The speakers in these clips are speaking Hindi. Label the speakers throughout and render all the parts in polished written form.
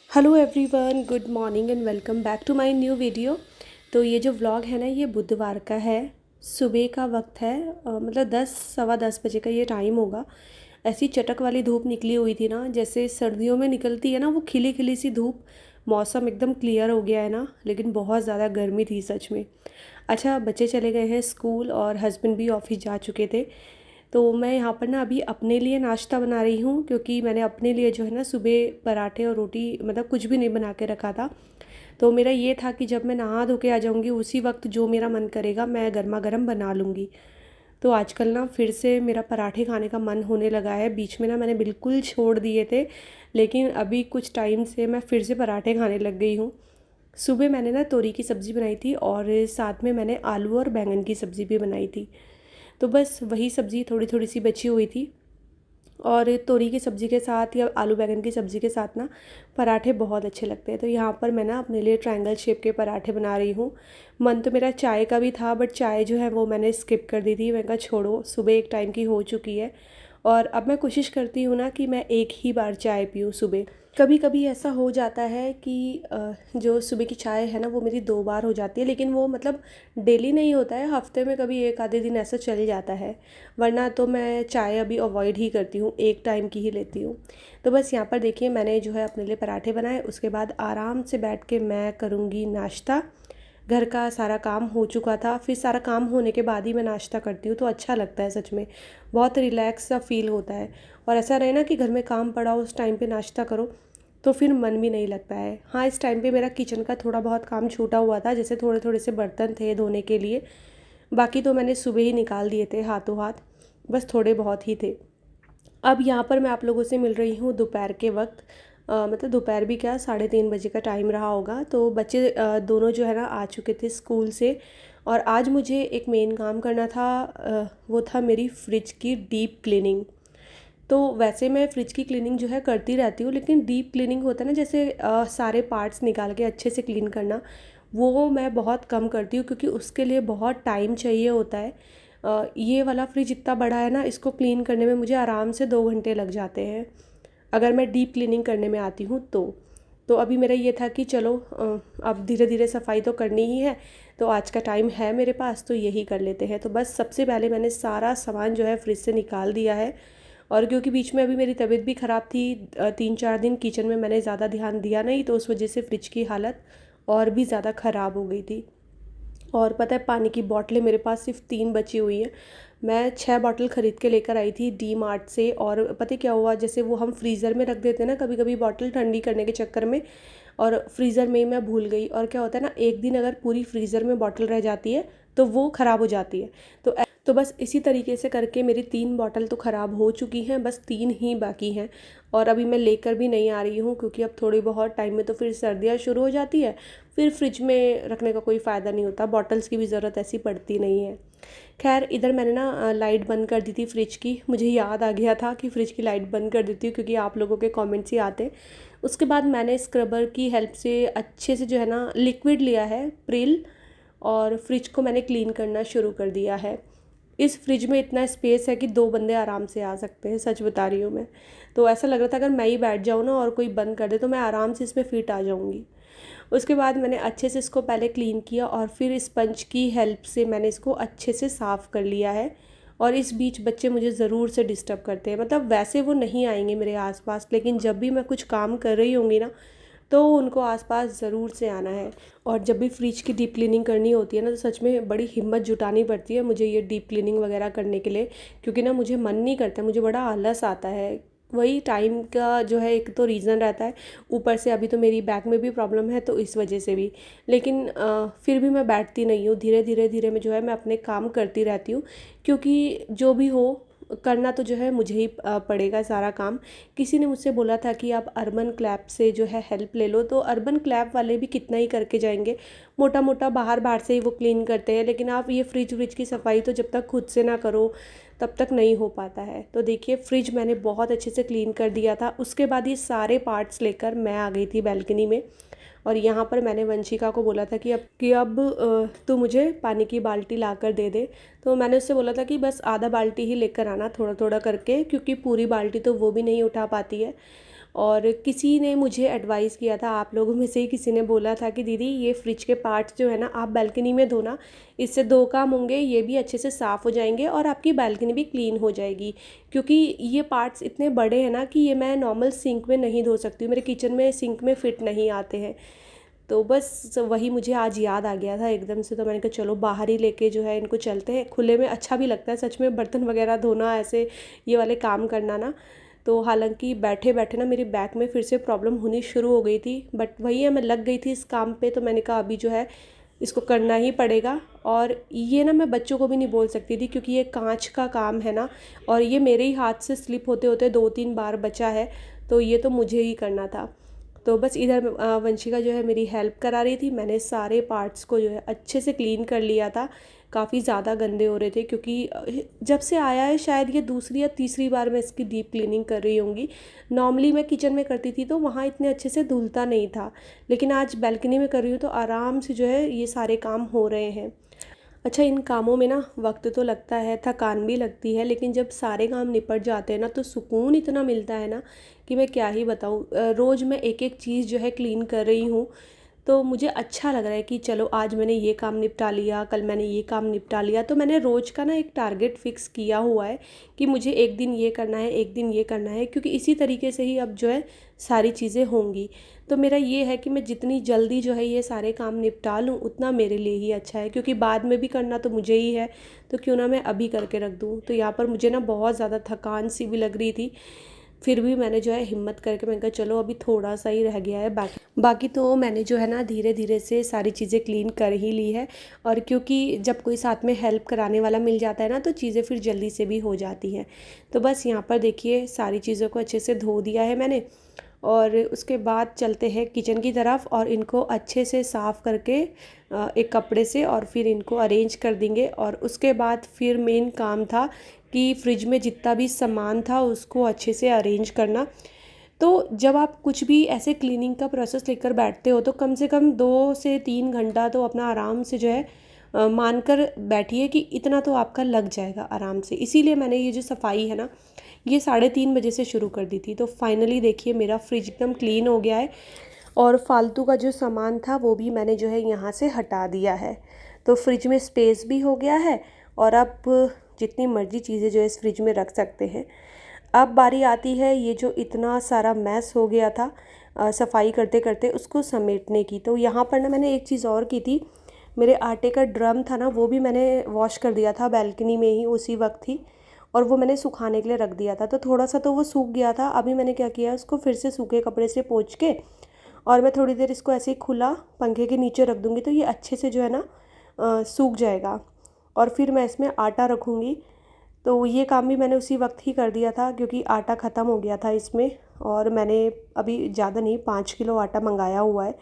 Speaker 1: Hello everyone, good morning and welcome back to my new video. तो ये जो व्लॉग है ना, ये बुधवार का है। सुबह का वक्त है, मतलब 10 सवा 10 बजे का ये टाइम होगा। ऐसी चटक वाली धूप निकली हुई थी ना, जैसे सर्दियों में निकलती है ना वो खिली खिली सी धूप। मौसम एकदम क्लियर हो गया है ना, लेकिन बहुत ज़्यादा गर्मी थी सच में। अच्छा, बच्चे चले गए हैं स्कूल और हस्बैंड भी ऑफिस जा चुके थे। तो मैं यहाँ पर ना अभी अपने लिए नाश्ता बना रही हूँ, क्योंकि मैंने अपने लिए जो है ना सुबह पराठे और रोटी मतलब कुछ भी नहीं बना के रखा था। तो मेरा ये था कि जब मैं नहा धो के आ जाऊँगी उसी वक्त जो मेरा मन करेगा मैं गर्मा गर्म बना लूँगी। तो आजकल ना फिर से मेरा पराठे खाने का मन होने लगा है। बीच में ना मैंने बिल्कुल छोड़ दिए थे, लेकिन अभी कुछ टाइम से मैं फिर से पराठे खाने लग गई हूँ। सुबह मैंने ना तोरी की सब्ज़ी बनाई थी और साथ में मैंने आलू और बैंगन की सब्ज़ी भी बनाई थी। तो बस वही सब्ज़ी थोड़ी थोड़ी सी बची हुई थी। और तोरी की सब्ज़ी के साथ या आलू बैंगन की सब्ज़ी के साथ ना पराठे बहुत अच्छे लगते हैं। तो यहाँ पर मैं ना अपने लिए ट्रायंगल शेप के पराठे बना रही हूँ। मन तो मेरा चाय का भी था, बट चाय जो है वो मैंने स्किप कर दी थी। मैंने कहा छोड़ो, सुबह एक टाइम की हो चुकी है। और अब मैं कोशिश करती हूँ ना कि मैं एक ही बार चाय पीऊँ सुबह। कभी कभी ऐसा हो जाता है कि जो सुबह की चाय है ना वो मेरी 2 बार हो जाती है, लेकिन वो मतलब डेली नहीं होता है, हफ्ते में कभी एक आधे दिन ऐसा चल जाता है। वरना तो मैं चाय अभी अवॉइड ही करती हूँ, एक टाइम की ही लेती हूँ। तो बस यहाँ पर देखिए, मैंने जो है अपने लिए पराठे बनाए, उसके बाद आराम से बैठ के मैं करूँगी नाश्ता। घर का सारा काम हो चुका था, फिर सारा काम होने के बाद ही मैं नाश्ता करती हूँ तो अच्छा लगता है सच में। बहुत रिलैक्स सा फील होता है। और ऐसा रहे ना कि घर में काम पड़ा हो, उस टाइम पे नाश्ता करो तो फिर मन भी नहीं लगता है। हाँ, इस टाइम पे मेरा किचन का थोड़ा बहुत काम छूटा हुआ था, जैसे थोड़े थोड़े से बर्तन थे धोने के लिए। बाकी तो मैंने सुबह ही निकाल दिए थे हाथों हाथ, बस थोड़े बहुत ही थे। अब यहाँ पर मैं आप लोगों से मिल रही हूँ दोपहर के वक्त। मतलब दोपहर भी क्या, 3:30 बजे का टाइम रहा होगा। तो बच्चे दोनों जो है ना आ चुके थे स्कूल से। और आज मुझे एक मेन काम करना था, वो था मेरी फ्रिज की डीप क्लीनिंग। तो वैसे मैं फ्रिज की क्लीनिंग जो है करती रहती हूँ, लेकिन डीप क्लीनिंग होता है ना, जैसे सारे पार्ट्स निकाल के अच्छे से क्लीन करना, वो मैं बहुत कम करती हूँ, क्योंकि उसके लिए बहुत टाइम चाहिए होता है। ये वाला फ्रिज इतना बड़ा है ना, इसको क्लीन करने में मुझे आराम से 2 घंटे लग जाते हैं, अगर मैं डीप क्लीनिंग करने में आती हूँ तो अभी मेरा ये था कि चलो, अब धीरे धीरे सफाई तो करनी ही है। तो आज का टाइम है मेरे पास तो यही कर लेते हैं। तो बस सबसे पहले मैंने सारा सामान जो है फ्रिज से निकाल दिया है। और क्योंकि बीच में अभी मेरी तबीयत भी ख़राब थी, 3 4 दिन किचन में मैंने ज़्यादा ध्यान दिया नहीं, तो उस वजह से फ्रिज की हालत और भी ज़्यादा ख़राब हो गई थी। और पता है, पानी की बॉटलें मेरे पास सिर्फ 3 बची हुई हैं। मैं 6 बॉटल ख़रीद के लेकर आई थी डी मार्ट से। और पता है क्या हुआ, जैसे वो हम फ्रीज़र में रख देते हैं ना कभी कभी बॉटल ठंडी करने के चक्कर में, और फ्रीज़र में ही मैं भूल गई। और क्या होता है ना, एक दिन अगर पूरी फ्रीज़र में बॉटल रह जाती है तो वो ख़राब हो जाती है। तो बस इसी तरीके से करके मेरी 3 बॉटल तो ख़राब हो चुकी हैं, बस 3 ही बाकी हैं। और अभी मैं लेकर भी नहीं आ रही हूँ, क्योंकि अब थोड़ी बहुत टाइम में तो फिर सर्दियाँ शुरू हो जाती है। फिर फ्रिज में रखने का कोई फ़ायदा नहीं होता, बॉटल्स की भी ज़रूरत ऐसी पड़ती नहीं है। खैर, इधर मैंने ना लाइट बंद कर दी थी फ्रिज की। मुझे याद आ गया था कि फ्रिज की लाइट बंद कर देती हूँ, क्योंकि आप लोगों के कमेंट्स ही आते। उसके बाद मैंने स्क्रबर की हेल्प से अच्छे से जो है ना लिक्विड लिया है प्रिल, और फ्रिज को मैंने क्लीन करना शुरू कर दिया है। इस फ्रिज में इतना स्पेस है कि 2 बंदे आराम से आ सकते हैं, सच बता रही हूँ मैं। तो ऐसा लग रहा था अगर मैं ही बैठ जाऊँ ना और कोई बंद कर दे तो मैं आराम से इसमें फिट आ जाऊँगी। उसके बाद मैंने अच्छे से इसको पहले क्लीन किया, और फिर स्पंज की हेल्प से मैंने इसको अच्छे से साफ़ कर लिया है। और इस बीच बच्चे मुझे ज़रूर से डिस्टर्ब करते हैं। मतलब वैसे वो नहीं आएंगे मेरे आसपास, लेकिन जब भी मैं कुछ काम कर रही होंगी ना, तो उनको आसपास ज़रूर से आना है। और जब भी फ्रिज की डीप क्लीनिंग करनी होती है ना, तो सच में बड़ी हिम्मत जुटानी पड़ती है मुझे ये डीप क्लीनिंग वगैरह करने के लिए, क्योंकि ना मुझे मन नहीं करता, मुझे बड़ा आलस आता है। वही टाइम का जो है एक तो रीज़न रहता है, ऊपर से अभी तो मेरी बैक में भी प्रॉब्लम है तो इस वजह से भी। लेकिन फिर भी मैं बैठती नहीं हूँ, धीरे धीरे धीरे में जो है मैं अपने काम करती रहती हूँ, क्योंकि जो भी हो करना तो जो है मुझे ही पड़ेगा सारा काम। किसी ने मुझसे बोला था कि आप अर्बन क्लैप से जो है हेल्प ले लो, तो अर्बन क्लैप वाले भी कितना ही करके जाएंगे, मोटा मोटा बाहर बाहर से ही वो क्लीन करते हैं। लेकिन आप ये फ्रिज व्रिज की सफाई तो जब तक खुद से ना करो तब तक नहीं हो पाता है। तो देखिए, फ्रिज मैंने बहुत अच्छे से क्लीन कर दिया था। उसके बाद ये सारे पार्ट्स लेकर मैं आ गई थी बैल्कनी में। और यहाँ पर मैंने वंशिका को बोला था कि अब तू मुझे पानी की बाल्टी ला कर दे दे। तो मैंने उससे बोला था कि बस आधा बाल्टी ही लेकर आना, थोड़ा थोड़ा करके, क्योंकि पूरी बाल्टी तो वो भी नहीं उठा पाती है। और किसी ने मुझे एडवाइस किया था, आप लोगों में से ही किसी ने बोला था कि दीदी ये फ्रिज के पार्ट्स जो है ना आप बालकनी में धोना, इससे दो काम होंगे, ये भी अच्छे से साफ़ हो जाएंगे और आपकी बालकनी भी क्लीन हो जाएगी। क्योंकि ये पार्ट्स इतने बड़े हैं ना कि ये मैं नॉर्मल सिंक में नहीं धो सकती हूँ, मेरे किचन में सिंक में फ़िट नहीं आते हैं। तो बस वही मुझे आज याद आ गया था एकदम से, तो मैंने कहा चलो बाहर ही लेके जो है इनको चलते हैं, खुले में अच्छा भी लगता है सच में, बर्तन वगैरह धोना ऐसे ये वाले काम करना ना। तो हालांकि बैठे बैठे ना मेरी बैक में फिर से प्रॉब्लम होनी शुरू हो गई थी, बट वही है, मैं लग गई थी इस काम पे, तो मैंने कहा अभी जो है इसको करना ही पड़ेगा। और ये ना मैं बच्चों को भी नहीं बोल सकती थी क्योंकि ये कांच का काम है ना, और ये मेरे ही हाथ से स्लिप होते होते 2-3 बार बचा है, तो ये तो मुझे ही करना था। तो बस इधर वंशिका जो है मेरी हेल्प करा रही थी, मैंने सारे पार्ट्स को जो है अच्छे से क्लीन कर लिया था। काफ़ी ज़्यादा गंदे हो रहे थे क्योंकि जब से आया है शायद ये दूसरी या तीसरी बार मैं इसकी डीप क्लीनिंग कर रही होंगी। नॉर्मली मैं किचन में करती थी तो वहाँ इतने अच्छे से धुलता नहीं था, लेकिन आज बालकनी में कर रही हूँ तो आराम से जो है ये सारे काम हो रहे हैं। अच्छा, इन कामों में ना वक्त तो लगता है, थकान भी लगती है, लेकिन जब सारे काम निपट जाते हैं ना तो सुकून इतना मिलता है ना कि मैं क्या ही बताऊँ। रोज़ मैं एक एक चीज़ जो है क्लीन कर रही हूँ, तो मुझे अच्छा लग रहा है कि चलो आज मैंने ये काम निपटा लिया, कल मैंने ये काम निपटा लिया। तो मैंने रोज़ का ना एक टारगेट फ़िक्स किया हुआ है कि मुझे एक दिन ये करना है, एक दिन ये करना है, क्योंकि इसी तरीके से ही अब जो है सारी चीज़ें होंगी। तो मेरा ये है कि मैं जितनी जल्दी जो है ये सारे काम निपटा लूँ उतना मेरे लिए ही अच्छा है, क्योंकि बाद में भी करना तो मुझे ही है, तो क्यों ना मैं अभी करके रख दूँ। तो यहाँ पर मुझे ना बहुत ज़्यादा थकान सी भी लग रही थी, फिर भी मैंने जो है हिम्मत करके मैंने कहा चलो अभी थोड़ा सा ही रह गया है, बाकी तो मैंने जो है ना धीरे धीरे से सारी चीज़ें क्लीन कर ही ली है। और क्योंकि जब कोई साथ में हेल्प कराने वाला मिल जाता है ना तो चीज़ें फिर जल्दी से भी हो जाती हैं। तो बस यहाँ पर देखिए सारी चीज़ों को अच्छे से धो दिया है मैंने, और उसके बाद चलते हैं किचन की तरफ और इनको अच्छे से साफ़ करके एक कपड़े से और फिर इनको अरेंज कर देंगे। और उसके बाद फिर मेन काम था कि फ्रिज में जितना भी सामान था उसको अच्छे से अरेंज करना। तो जब आप कुछ भी ऐसे क्लीनिंग का प्रोसेस लेकर बैठते हो तो कम से कम 2 से 3 घंटा तो अपना आराम से जो है मानकर बैठिए कि इतना तो आपका लग जाएगा आराम से। इसीलिए मैंने ये जो सफाई है ना ये 3:30 बजे से शुरू कर दी थी। तो फाइनली देखिए मेरा फ्रिज एकदम क्लीन हो गया है और फालतू का जो सामान था वो भी मैंने जो है यहाँ से हटा दिया है। तो फ्रिज में स्पेस भी हो गया है और अब जितनी मर्ज़ी चीज़ें जो है इस फ्रिज में रख सकते हैं। अब बारी आती है ये जो इतना सारा मैस हो गया था सफाई करते करते उसको समेटने की। तो यहाँ पर ना मैंने एक चीज़ और की थी, मेरे आटे का ड्रम था ना वो भी मैंने वॉश कर दिया था बालकनी में ही उसी वक्त ही, और वो मैंने सुखाने के लिए रख दिया था। तो थोड़ा सा तो वो सूख गया था, अभी मैंने क्या किया उसको फिर से सूखे कपड़े से पोंछ के और मैं थोड़ी देर इसको ऐसे ही खुला पंखे के नीचे रख दूँगी तो ये अच्छे से जो है ना सूख जाएगा। और फिर मैं इसमें आटा रखूँगी। तो ये काम भी मैंने उसी वक्त ही कर दिया था क्योंकि आटा ख़त्म हो गया था इसमें, और मैंने अभी ज़्यादा नहीं 5 किलो आटा मंगाया हुआ है।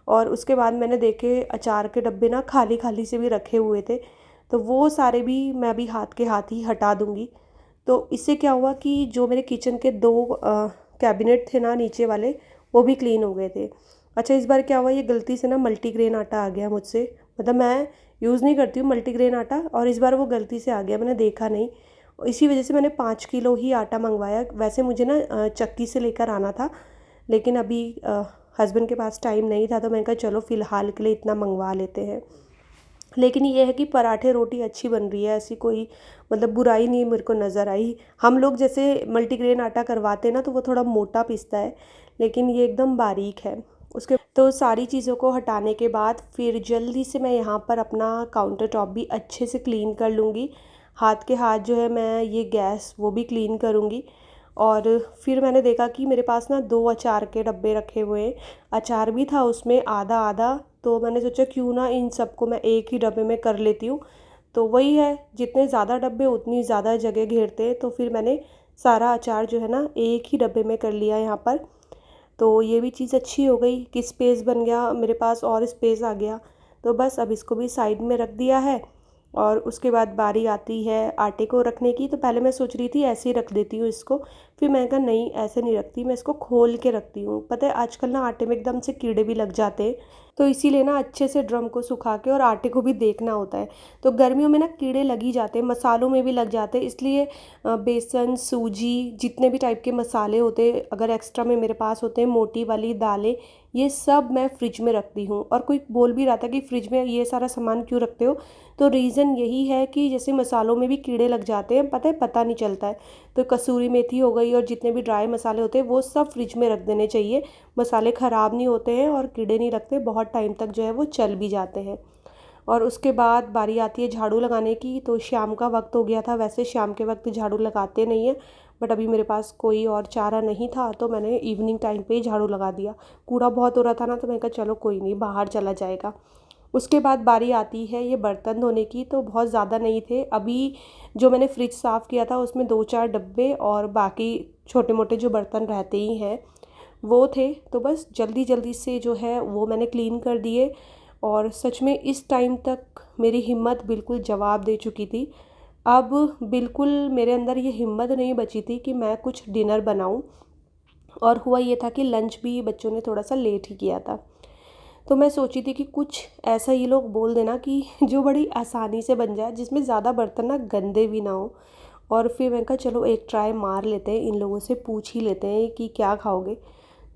Speaker 1: और उसके बाद मैंने देखे अचार के डब्बे ना खाली खाली से भी रखे हुए थे, तो वो सारे भी मैं अभी हाथ के हाथ ही हटा दूँगी। तो इससे क्या हुआ कि जो मेरे किचन के 2 कैबिनेट थे ना नीचे वाले वो भी क्लीन हो गए थे। अच्छा, इस बार क्या हुआ ये गलती से ना मल्टीग्रेन आटा आ गया मुझसे, मतलब मैं यूज़ नहीं करती हूँ मल्टीग्रेन आटा, और इस बार वो गलती से आ गया, मैंने देखा नहीं। इसी वजह से मैंने 5 किलो ही आटा मंगवाया। वैसे मुझे ना चक्की से लेकर आना था, लेकिन अभी हस्बैंड के पास टाइम नहीं था तो मैंने कहा चलो फ़िलहाल के लिए इतना मंगवा लेते हैं। लेकिन ये है कि पराठे रोटी अच्छी बन रही है, ऐसी कोई मतलब बुराई नहीं मेरे को नज़र आई। हम लोग जैसे मल्टीग्रेन आटा करवाते हैं ना तो वो थोड़ा मोटा पिसता है, लेकिन ये एकदम बारीक है। उसके तो सारी चीज़ों को हटाने के बाद फिर जल्दी से मैं यहाँ पर अपना काउंटर टॉप भी अच्छे से क्लीन कर लूँगी। हाथ के हाथ जो है मैं ये गैस वो भी क्लीन करूँगी। और फिर मैंने देखा कि मेरे पास ना 2 अचार के डब्बे रखे हुए हैं, अचार भी था उसमें आधा आधा, तो मैंने सोचा क्यों ना इन सबको मैं एक ही डब्बे में कर लेती हूँ। तो वही है, जितने ज़्यादा डब्बे उतनी ज़्यादा जगह घेरते हैं, तो फिर मैंने सारा अचार जो है ना एक ही डब्बे में कर लिया यहाँ पर। तो ये भी चीज़ अच्छी हो गई कि स्पेस बन गया मेरे पास और स्पेस आ गया। तो बस अब इसको भी साइड में रख दिया है। और उसके बाद बारी आती है आटे को रखने की। तो पहले मैं सोच रही थी ऐसे ही रख देती हूँ इसको, फिर मैंने कहा नहीं ऐसे नहीं रखती, मैं इसको खोल के रखती हूँ। पता है आजकल ना आटे में एकदम से कीड़े भी लग जाते हैं, तो इसीलिए ना अच्छे से ड्रम को सुखा के और आटे को भी देखना होता है। तो गर्मियों में ना कीड़े लग ही जाते हैं, मसालों में भी लग जाते हैं, इसलिए बेसन, सूजी, जितने भी टाइप के मसाले होते हैं अगर एक्स्ट्रा में मेरे पास होते हैं, मोटी वाली दालें, ये सब मैं फ्रिज में रखती हूँ। और कोई बोल भी रहा था कि फ्रिज में ये सारा सामान क्यों रखते हो, तो रीज़न यही है कि जैसे मसालों में भी कीड़े लग जाते हैं, पता नहीं चलता है। तो कसूरी मेथी हो गई और जितने भी ड्राई मसाले होते हैं वो सब फ्रिज में रख देने चाहिए। मसाले ख़राब नहीं होते हैं और कीड़े नहीं लगते, बहुत टाइम तक जो है वो चल भी जाते हैं। और उसके बाद बारी आती है झाड़ू लगाने की। तो शाम का वक्त हो गया था, वैसे शाम के वक्त झाड़ू लगाते नहीं हैं, बट अभी मेरे पास कोई और चारा नहीं था तो मैंने इवनिंग टाइम पे ही झाड़ू लगा दिया। कूड़ा बहुत हो रहा था ना, तो मैंने कहा चलो कोई नहीं, बाहर चला जाएगा। उसके बाद बारी आती है ये बर्तन धोने की। तो बहुत ज़्यादा नहीं थे, अभी जो मैंने फ्रिज साफ़ किया था उसमें 2-4 डब्बे और बाकी छोटे मोटे जो बर्तन रहते ही हैं वो थे। तो बस जल्दी जल्दी से जो है वो मैंने क्लीन कर दिए। और सच में इस टाइम तक मेरी हिम्मत बिल्कुल जवाब दे चुकी थी। अब बिल्कुल मेरे अंदर ये हिम्मत नहीं बची थी कि मैं कुछ डिनर बनाऊं। और हुआ ये था कि लंच भी बच्चों ने थोड़ा सा लेट ही किया था। तो मैं सोची थी कि कुछ ऐसा ये लोग बोल देना कि जो बड़ी आसानी से बन जाए, जिसमें ज़्यादा बर्तन ना गंदे भी ना हो। और फिर मैंने कहा चलो एक ट्राई मार लेते हैं, इन लोगों से पूछ ही लेते हैं कि क्या खाओगे।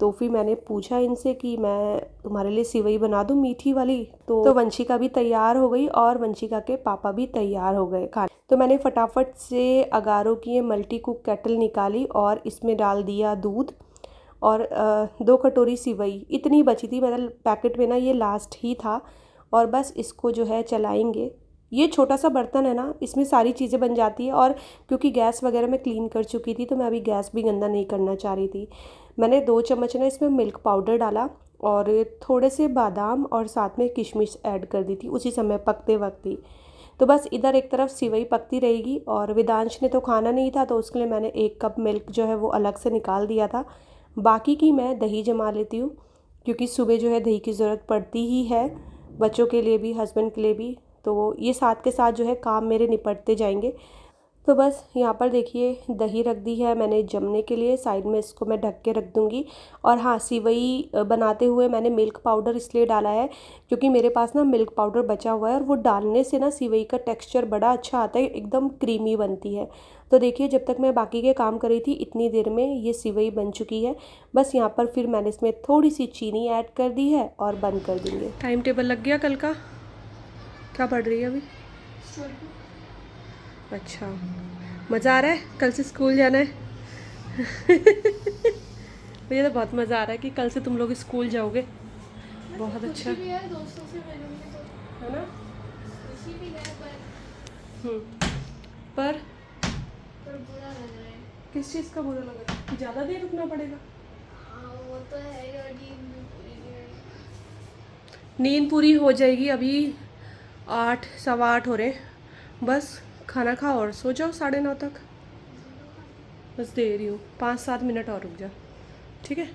Speaker 1: तो फिर मैंने पूछा इनसे कि मैं तुम्हारे लिए सिवई बना दूँ मीठी वाली। तो वंशिका भी तैयार हो गई और वंशिका के पापा भी तैयार हो गए खाने। तो मैंने फटाफट से अगारों की ये मल्टी कुक केटल निकाली और इसमें डाल दिया दूध और 2 कटोरी सिवई इतनी बची थी, मतलब पैकेट में ना ये लास्ट ही था। और बस इसको जो है चलाएंगे। ये छोटा सा बर्तन है ना, इसमें सारी चीज़ें बन जाती है। और क्योंकि गैस वगैरह मैं क्लीन कर चुकी थी तो मैं अभी गैस भी गंदा नहीं करना चाह रही थी। मैंने 2 चम्मच ना इसमें मिल्क पाउडर डाला और थोड़े से बादाम और साथ में किशमिश ऐड कर दी थी उसी समय पकते वक्त ही। तो बस इधर एक तरफ सिवई पकती रहेगी। और वेदांश ने तो खाना नहीं था तो उसके लिए मैंने 1 कप मिल्क जो है वो अलग से निकाल दिया था। बाकी की मैं दही जमा लेती हूँ, क्योंकि सुबह जो है दही की ज़रूरत पड़ती ही है, बच्चों के लिए भी, हस्बैंड के लिए भी। तो ये साथ के साथ जो है काम मेरे निपटते जाएंगे। तो बस यहाँ पर देखिए दही रख दी है मैंने जमने के लिए, साइड में इसको मैं ढक के रख दूँगी। और हाँ, सिवई बनाते हुए मैंने मिल्क पाउडर इसलिए डाला है क्योंकि मेरे पास ना मिल्क पाउडर बचा हुआ है और वो डालने से ना सिवई का टेक्सचर बड़ा अच्छा आता है, एकदम क्रीमी बनती है। तो देखिए जब तक मैं बाकी के काम कर रही थी इतनी देर में ये सिवई बन चुकी है। बस यहाँ पर फिर मैंने इसमें थोड़ी सी चीनी ऐड कर दी है और बंद कर देंगे। टाइम टेबल लग गया कल का? क्या पढ़ रही है अभी? अच्छा, मज़ा आ रहा है कल से स्कूल जाना है? मुझे तो बहुत मज़ा आ रहा है कि कल से तुम लोग स्कूल जाओगे। बहुत अच्छा है, दोस्तों से मिलूंगी तो है ना। खुशी भी है पर बुरा लग रहा है। किस चीज़ का बुरा लग रहा है? ज़्यादा देर रुकना पड़ेगा? वो तो है, नींद पूरी हो जाएगी। अभी 8 सवा 8 हो रहे, बस खाना खाओ और सो जाओ 9:30 तक। बस दे रही हूँ 5-7 मिनट और रुक जा, ठीक है।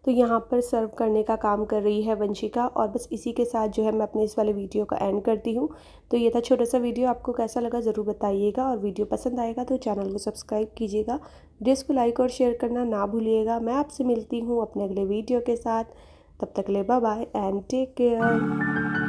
Speaker 1: तो यहाँ पर सर्व करने का काम कर रही है वंशिका। और बस इसी के साथ जो है मैं अपने इस वाले वीडियो का एंड करती हूँ। तो ये था छोटा सा वीडियो, आपको कैसा लगा ज़रूर बताइएगा। और वीडियो पसंद आएगा तो चैनल को सब्सक्राइब कीजिएगा, वीडियोज़ को लाइक और शेयर करना ना भूलिएगा। मैं आपसे मिलती हूँ अपने अगले वीडियो के साथ, तब तक ले bye bye and take care.